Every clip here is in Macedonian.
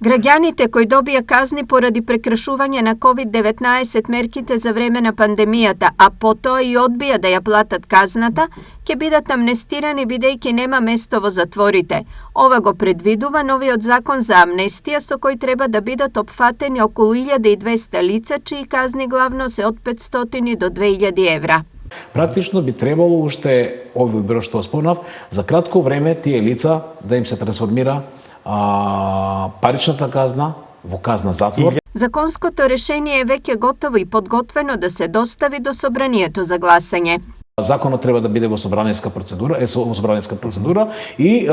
Граѓаните кои добија казни поради прекршување на COVID-19 мерките за време на пандемијата, а потоа и одбија да ја платат казната, ќе бидат амнестирани бидејќи нема место во затворите. Ова го предвидува новиот закон за амнестија со кој треба да бидат опфатени околу 1200 лица чии казни главно се од 500 до 2000 евра. Практично би требало уште овој број што спомнав за кратко време тие лица да им се трансформира паричната казна во казна затвор. Законското решение е веќе готово и подготвено да се достави до собранието за гласање. Законот треба да биде во собраниска процедура, и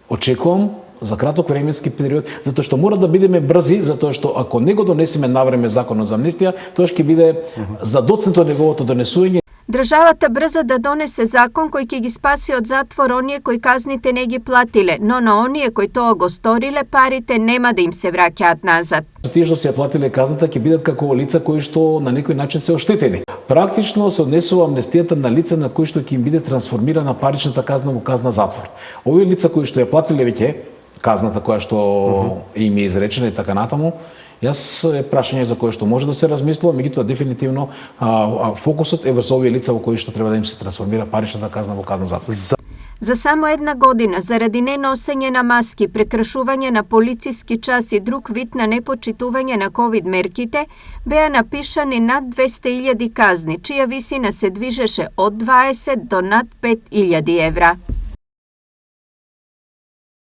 очекувам за краток временски период, затоа што мора да бидеме брзи, затоа што ако не го донесеме навреме законот за амнестија, тоа ќе биде задоцнето неговото донесување. Државата брза да донесе закон кој ќе ги спаси од затвор оние кои казните не ги платиле, но на оние кои тоа го сториле, парите нема да им се враќаат назад. Тие што се ја платиле казната ќе бидат како лица кои што на некој начин се оштетени. Практично се однесува амнестијата на лица на кои што ќе им биде трансформирана паричната казна во казна затвор. Овие лица кои што ја платиле веќе казната која што им е изречена и така натаму, јас е прашање за кое што може да се размислува, меѓутоа дефинитивно фокусот е врз овие лица во кои што треба да им се трансформира паричната казна во казна затвор. За само една година, заради неносење на маски, прекршување на полициски час и друг вид на непочитување на ковид мерките, беа напишани над 200.000 казни, чија висина се движеше од 20 до над 5.000 евра.